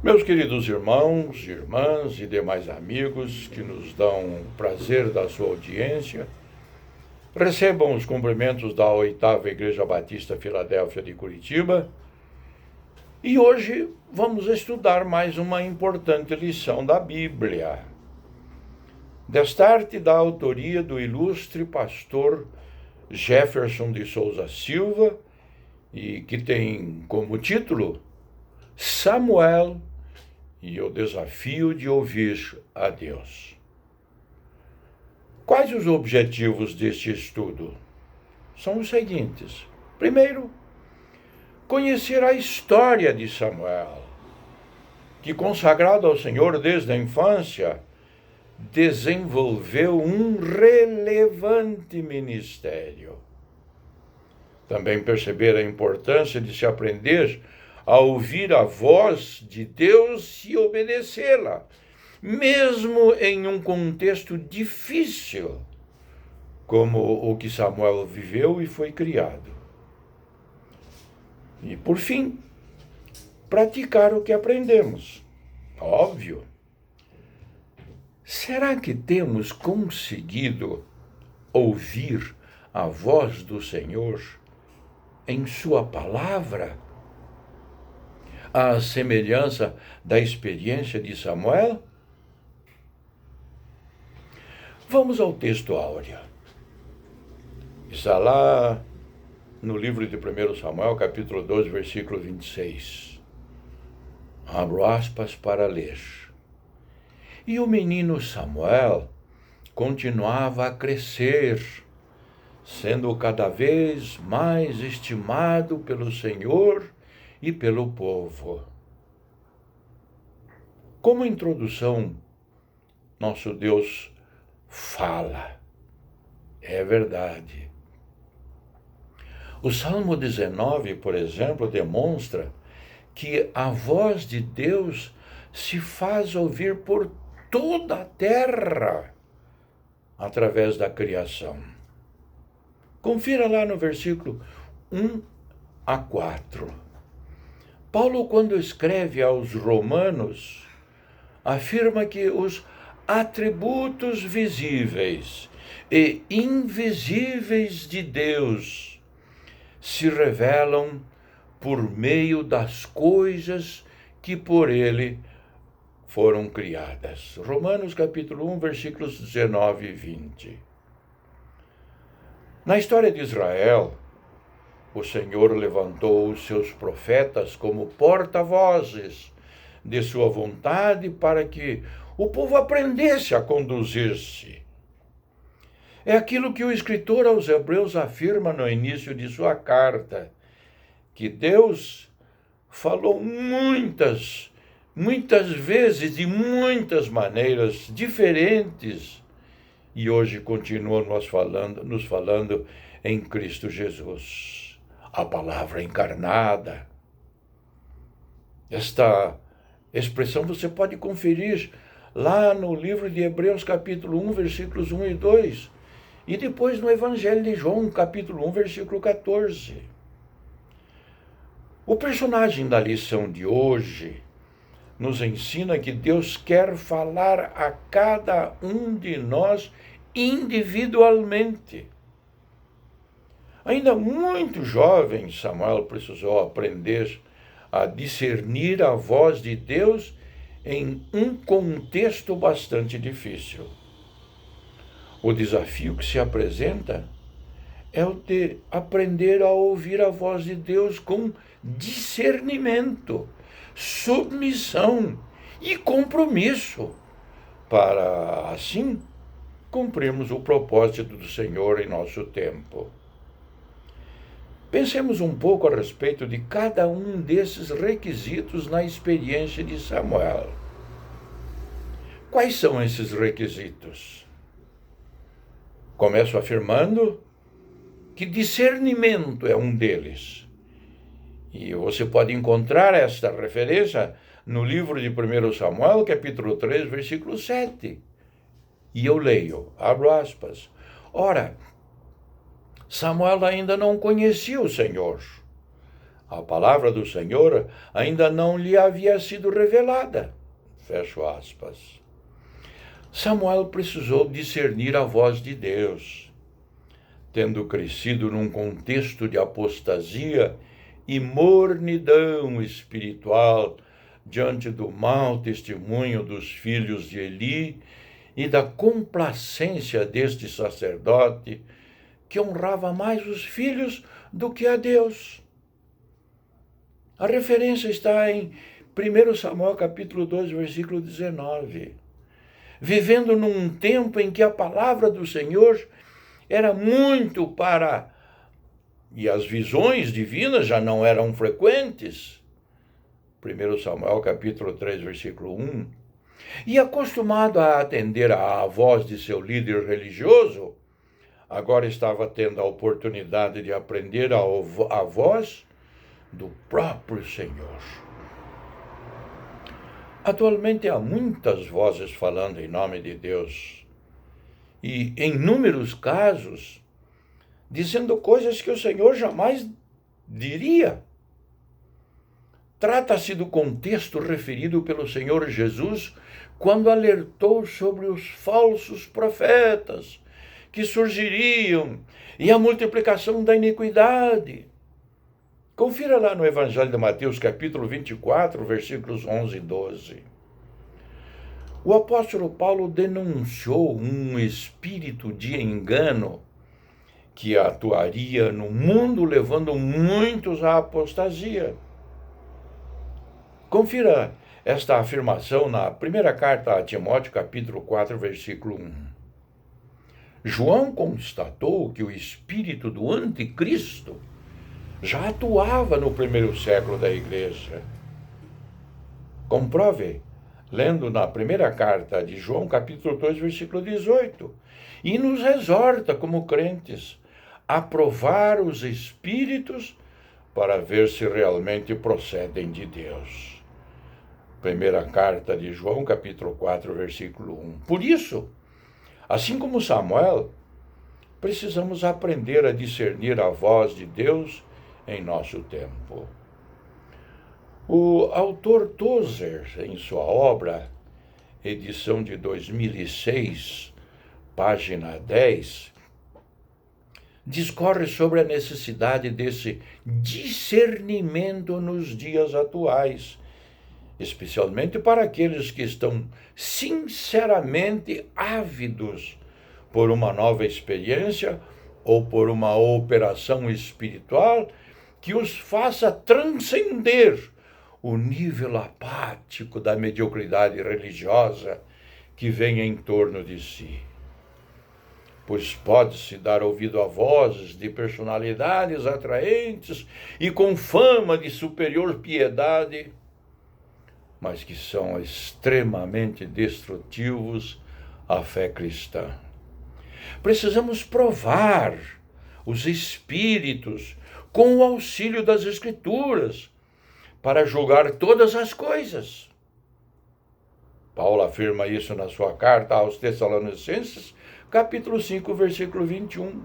Meus queridos irmãos, irmãs e demais amigos que nos dão o prazer da sua audiência, recebam os cumprimentos da 8ª Igreja Batista Filadélfia de Curitiba e hoje vamos estudar mais uma importante lição da Bíblia. Destarte da autoria do ilustre pastor Jefferson de Souza Silva e que tem como título Samuel e o desafio de ouvir a Deus. Quais os objetivos deste estudo? São os seguintes. Primeiro, conhecer a história de Samuel, que, consagrado ao Senhor desde a infância, desenvolveu um relevante ministério. Também perceber a importância de se aprender a ouvir a voz de Deus e obedecê-la, mesmo em um contexto difícil, como o que Samuel viveu e foi criado. E, por fim, praticar o que aprendemos. Óbvio. Será que temos conseguido ouvir a voz do Senhor em Sua palavra? À semelhança da experiência de Samuel? Vamos ao texto áureo. Está lá no livro de 1 Samuel, capítulo 12, versículo 26. Abro aspas para ler. E o menino Samuel continuava a crescer, sendo cada vez mais estimado pelo Senhor e pelo povo. Como introdução, nosso Deus fala. É verdade. O Salmo 19, por exemplo, demonstra que a voz de Deus se faz ouvir por toda a terra através da criação. Confira lá no versículo 1 a 4. Paulo, quando escreve aos Romanos, afirma que os atributos visíveis e invisíveis de Deus se revelam por meio das coisas que por ele foram criadas. Romanos capítulo 1, versículos 19 e 20. Na história de Israel, o Senhor levantou os seus profetas como porta-vozes de sua vontade para que o povo aprendesse a conduzir-se. É aquilo que o escritor aos Hebreus afirma no início de sua carta, que Deus falou muitas vezes, de muitas maneiras diferentes, e hoje continua nos falando em Cristo Jesus. A palavra encarnada. Esta expressão você pode conferir lá no livro de Hebreus, capítulo 1, versículos 1 e 2, e depois no Evangelho de João, capítulo 1, versículo 14. O personagem da lição de hoje nos ensina que Deus quer falar a cada um de nós individualmente. Ainda muito jovem, Samuel precisou aprender a discernir a voz de Deus em um contexto bastante difícil. O desafio que se apresenta é o de aprender a ouvir a voz de Deus com discernimento, submissão e compromisso, para, assim, cumprirmos o propósito do Senhor em nosso tempo. Pensemos um pouco a respeito de cada um desses requisitos na experiência de Samuel. Quais são esses requisitos? Começo afirmando que discernimento é um deles. E você pode encontrar esta referência no livro de 1 Samuel, capítulo 3, versículo 7. E eu leio, abro aspas. Ora, Samuel ainda não conhecia o Senhor. A palavra do Senhor ainda não lhe havia sido revelada. Fecho aspas. Samuel precisou discernir a voz de Deus. Tendo crescido num contexto de apostasia e mornidão espiritual diante do mau testemunho dos filhos de Eli e da complacência deste sacerdote, que honrava mais os filhos do que a Deus. A referência está em 1 Samuel capítulo 2, versículo 19. Vivendo num tempo em que a palavra do Senhor era muito e as visões divinas já não eram frequentes. 1 Samuel capítulo 3, versículo 1. E acostumado a atender à voz de seu líder religioso, agora estava tendo a oportunidade de aprender a voz do próprio Senhor. Atualmente há muitas vozes falando em nome de Deus e, em inúmeros casos, dizendo coisas que o Senhor jamais diria. Trata-se do contexto referido pelo Senhor Jesus quando alertou sobre os falsos profetas que surgiriam e a multiplicação da iniquidade. Confira lá no Evangelho de Mateus, capítulo 24, versículos 11 e 12. O apóstolo Paulo denunciou um espírito de engano que atuaria no mundo, levando muitos à apostasia. Confira esta afirmação na primeira carta a Timóteo, capítulo 4, versículo 1. João constatou que o espírito do anticristo já atuava no primeiro século da igreja. Comprove, lendo na primeira carta de João, capítulo 2, versículo 18, e nos exorta como crentes a provar os espíritos para ver se realmente procedem de Deus. Primeira carta de João, capítulo 4, versículo 1. Por isso, assim como Samuel, precisamos aprender a discernir a voz de Deus em nosso tempo. O autor Tozer, em sua obra, edição de 2006, página 10, discorre sobre a necessidade desse discernimento nos dias atuais, especialmente para aqueles que estão sinceramente ávidos por uma nova experiência ou por uma operação espiritual que os faça transcender o nível apático da mediocridade religiosa que vem em torno de si. Pois pode-se dar ouvido a vozes de personalidades atraentes e com fama de superior piedade, mas que são extremamente destrutivos à fé cristã. Precisamos provar os espíritos com o auxílio das Escrituras para julgar todas as coisas. Paulo afirma isso na sua carta aos Tessalonicenses, capítulo 5, versículo 21.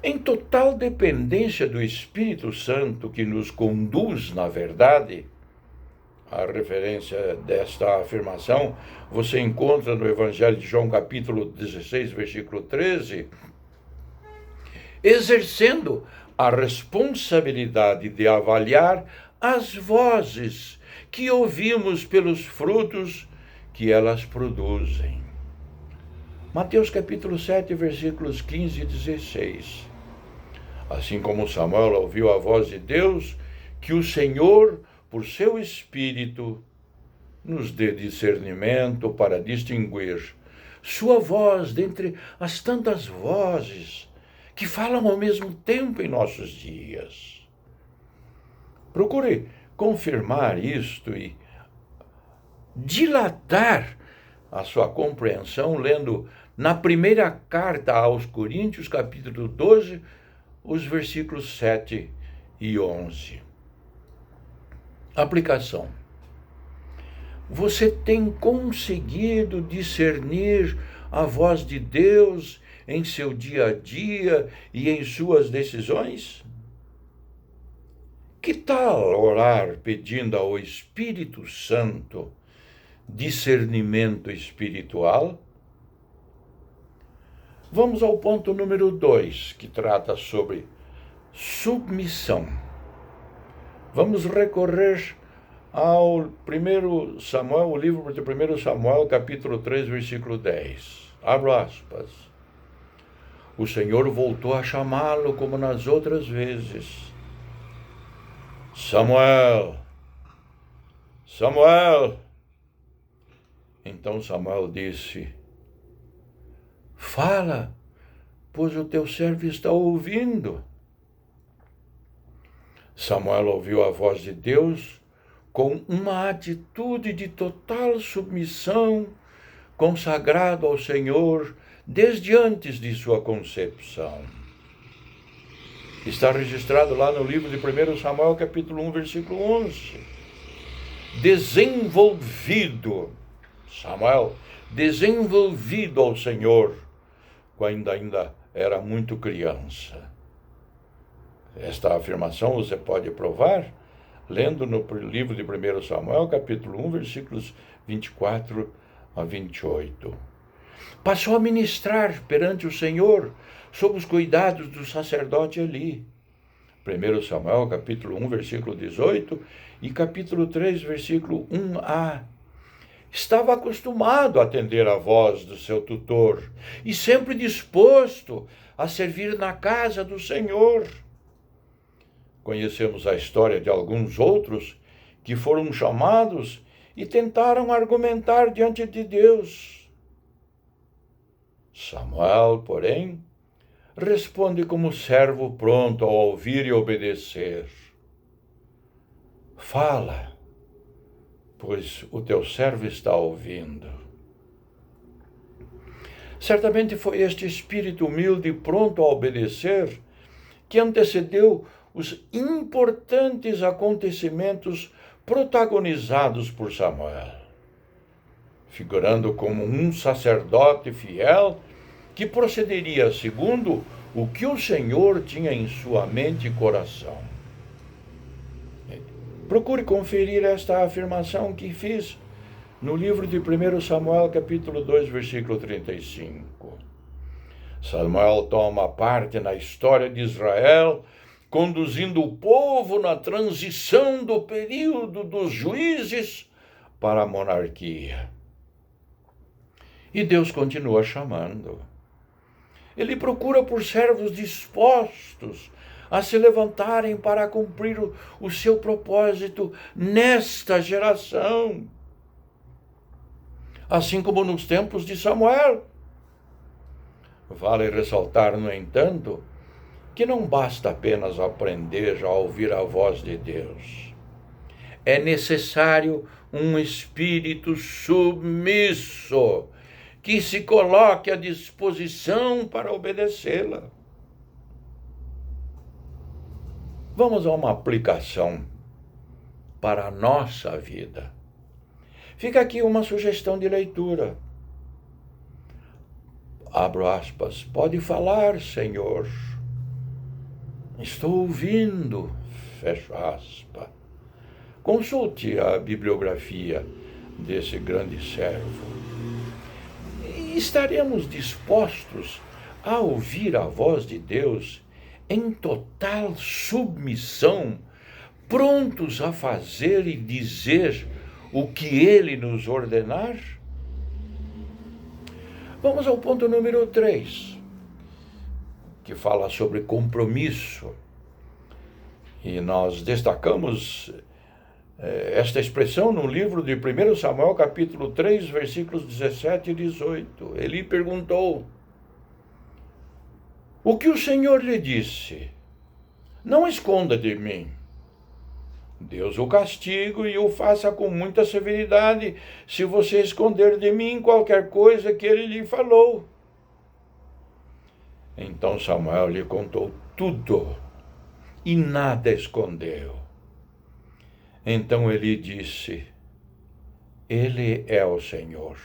Em total dependência do Espírito Santo que nos conduz na verdade, a referência desta afirmação você encontra no Evangelho de João, capítulo 16, versículo 13, exercendo a responsabilidade de avaliar as vozes que ouvimos pelos frutos que elas produzem. Mateus capítulo 7, versículos 15 e 16. Assim como Samuel ouviu a voz de Deus, que o Senhor, por seu Espírito, nos dê discernimento para distinguir sua voz dentre as tantas vozes que falam ao mesmo tempo em nossos dias. Procure confirmar isto e dilatar a sua compreensão lendo na primeira carta aos Coríntios, capítulo 12, os versículos 7 e 11. Aplicação. Você tem conseguido discernir a voz de Deus em seu dia a dia e em suas decisões? Que tal orar pedindo ao Espírito Santo discernimento espiritual? Vamos ao ponto número 2, que trata sobre submissão. Vamos recorrer ao 1 Samuel, o livro de 1 Samuel, capítulo 3, versículo 10. Abro aspas. O Senhor voltou a chamá-lo como nas outras vezes. Samuel, Samuel. Então Samuel disse: Fala, pois o teu servo está ouvindo. Samuel ouviu a voz de Deus com uma atitude de total submissão, consagrado ao Senhor desde antes de sua concepção. Está registrado lá no livro de 1 Samuel, capítulo 1, versículo 11. Desenvolvido, Samuel, desenvolvido ao Senhor, quando ainda era muito criança. Esta afirmação você pode provar lendo no livro de 1 Samuel, capítulo 1, versículos 24 a 28. Passou a ministrar perante o Senhor sob os cuidados do sacerdote Eli. 1 Samuel, capítulo 1, versículo 18 e capítulo 3, versículo 1a. Estava acostumado a atender a voz do seu tutor e sempre disposto a servir na casa do Senhor. Conhecemos a história de alguns outros que foram chamados e tentaram argumentar diante de Deus. Samuel, porém, responde como servo pronto a ouvir e obedecer. Fala, pois o teu servo está ouvindo. Certamente foi este espírito humilde e pronto a obedecer que antecedeu os importantes acontecimentos protagonizados por Samuel, figurando como um sacerdote fiel que procederia segundo o que o Senhor tinha em sua mente e coração. Procure conferir esta afirmação que fiz no livro de 1 Samuel, capítulo 2, versículo 35. Samuel toma parte na história de Israel, conduzindo o povo na transição do período dos juízes para a monarquia. E Deus continua chamando. Ele procura por servos dispostos a se levantarem para cumprir o seu propósito nesta geração. Assim como nos tempos de Samuel. Vale ressaltar, no entanto, que não basta apenas aprender a ouvir a voz de Deus. É necessário um espírito submisso, que se coloque à disposição para obedecê-la. Vamos a uma aplicação para a nossa vida. Fica aqui uma sugestão de leitura. Abro aspas. Pode falar, Senhor. Estou ouvindo. Fecho aspas. Consulte a bibliografia desse grande servo. Estaremos dispostos a ouvir a voz de Deus em total submissão, prontos a fazer e dizer o que Ele nos ordenar? Vamos ao ponto número 3, que fala sobre compromisso. E nós destacamos esta expressão no livro de 1 Samuel, capítulo 3, versículos 17 e 18. Ele perguntou: O que o Senhor lhe disse? Não esconda de mim. Deus o castigue e o faça com muita severidade, se você esconder de mim qualquer coisa que ele lhe falou. Então Samuel lhe contou tudo e nada escondeu. Então ele disse: Ele é o Senhor.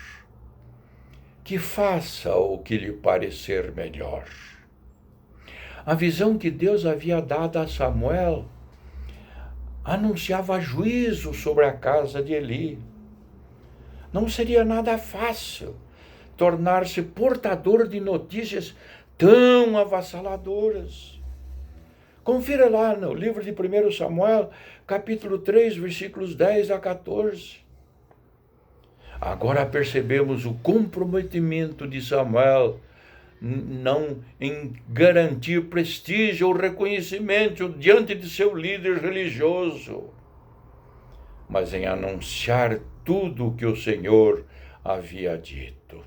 Que faça o que lhe parecer melhor. A visão que Deus havia dado a Samuel anunciava juízo sobre a casa de Eli. Não seria nada fácil tornar-se portador de notícias tão avassaladoras. Confira lá no livro de 1 Samuel, capítulo 3, versículos 10 a 14. Agora percebemos o comprometimento de Samuel não em garantir prestígio ou reconhecimento diante de seu líder religioso, mas em anunciar tudo o que o Senhor havia dito.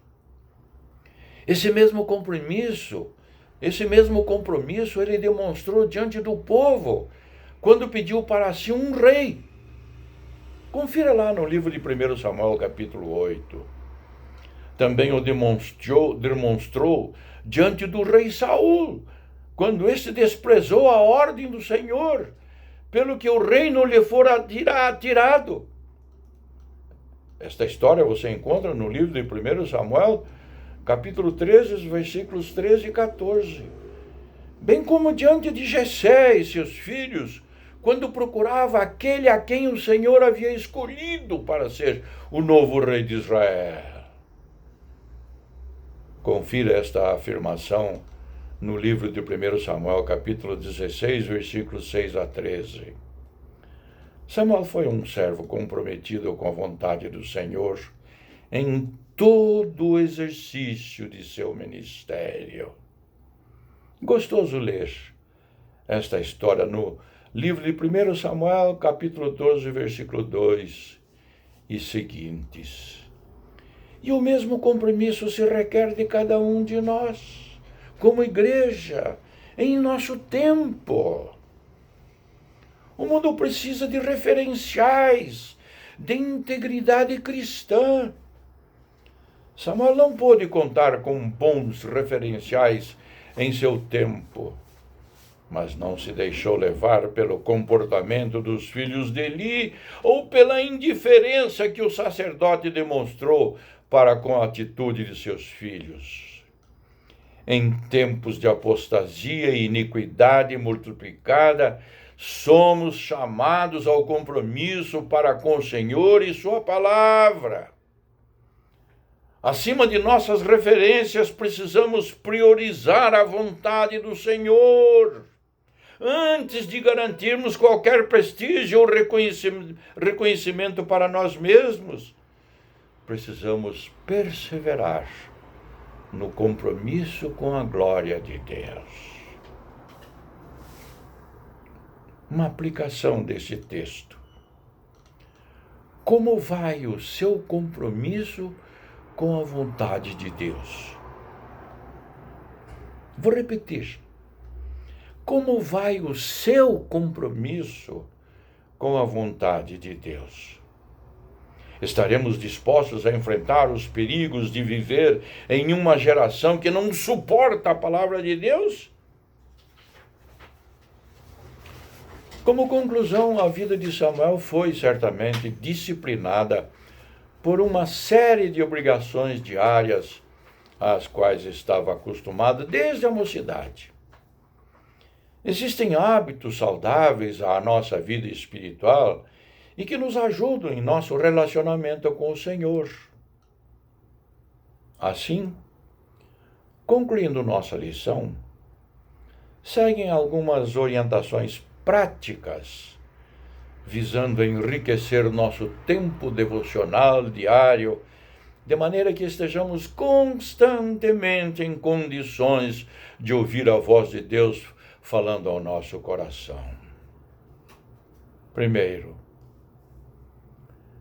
Esse mesmo compromisso ele demonstrou diante do povo, quando pediu para si um rei. Confira lá no livro de 1 Samuel, capítulo 8. Também o demonstrou diante do rei Saul, quando este desprezou a ordem do Senhor, pelo que o reino lhe fora tirado. Esta história você encontra no livro de 1 Samuel, capítulo 13, versículos 13 e 14. Bem como diante de Jessé e seus filhos, quando procurava aquele a quem o Senhor havia escolhido para ser o novo rei de Israel. Confira esta afirmação no livro de 1 Samuel, capítulo 16, versículos 6 a 13. Samuel foi um servo comprometido com a vontade do Senhor em todo o exercício de seu ministério. Gostoso ler esta história no livro de 1 Samuel, capítulo 12, versículo 2 e seguintes. E o mesmo compromisso se requer de cada um de nós, como igreja, em nosso tempo. O mundo precisa de referenciais, de integridade cristã. Samuel não pôde contar com bons referenciais em seu tempo, mas não se deixou levar pelo comportamento dos filhos de Eli ou pela indiferença que o sacerdote demonstrou para com a atitude de seus filhos. Em tempos de apostasia e iniquidade multiplicada, somos chamados ao compromisso para com o Senhor e sua palavra. Acima de nossas referências, precisamos priorizar a vontade do Senhor. Antes de garantirmos qualquer prestígio ou reconhecimento para nós mesmos, precisamos perseverar no compromisso com a glória de Deus. Uma aplicação desse texto. Como vai o seu compromisso com a vontade de Deus? Vou repetir. Como vai o seu compromisso com a vontade de Deus? Estaremos dispostos a enfrentar os perigos de viver em uma geração que não suporta a palavra de Deus? Como conclusão, a vida de Samuel foi certamente disciplinada por uma série de obrigações diárias às quais estava acostumado desde a mocidade. Existem hábitos saudáveis à nossa vida espiritual e que nos ajudam em nosso relacionamento com o Senhor. Assim, concluindo nossa lição, seguem algumas orientações práticas, visando enriquecer nosso tempo devocional diário, de maneira que estejamos constantemente em condições de ouvir a voz de Deus falando ao nosso coração. Primeiro,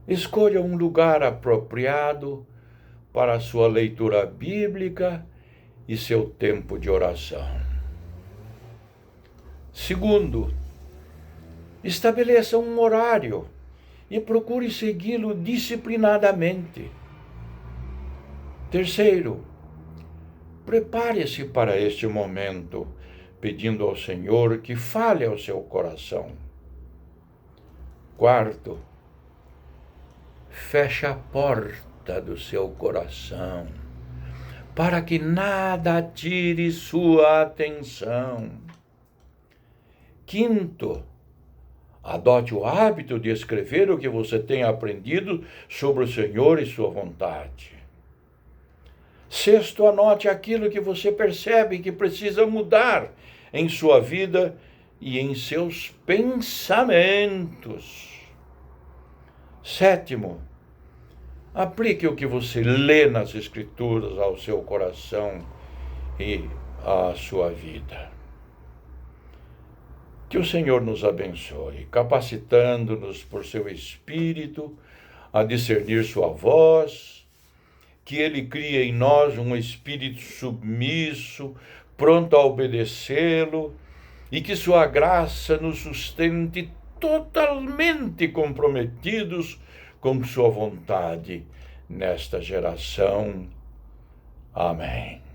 escolha um lugar apropriado para a sua leitura bíblica e seu tempo de oração. Segundo, estabeleça um horário e procure segui-lo disciplinadamente. Terceiro, prepare-se para este momento, pedindo ao Senhor que fale ao seu coração. Quarto, feche a porta do seu coração, para que nada tire sua atenção. Quinto, Adote o hábito de escrever o que você tem aprendido sobre o Senhor e sua vontade. Sexto, anote aquilo que você percebe que precisa mudar em sua vida e em seus pensamentos. Sétimo, aplique o que você lê nas Escrituras ao seu coração e à sua vida. Que o Senhor nos abençoe, capacitando-nos por seu Espírito a discernir sua voz, que Ele crie em nós um espírito submisso, pronto a obedecê-lo, e que sua graça nos sustente totalmente comprometidos com sua vontade nesta geração. Amém.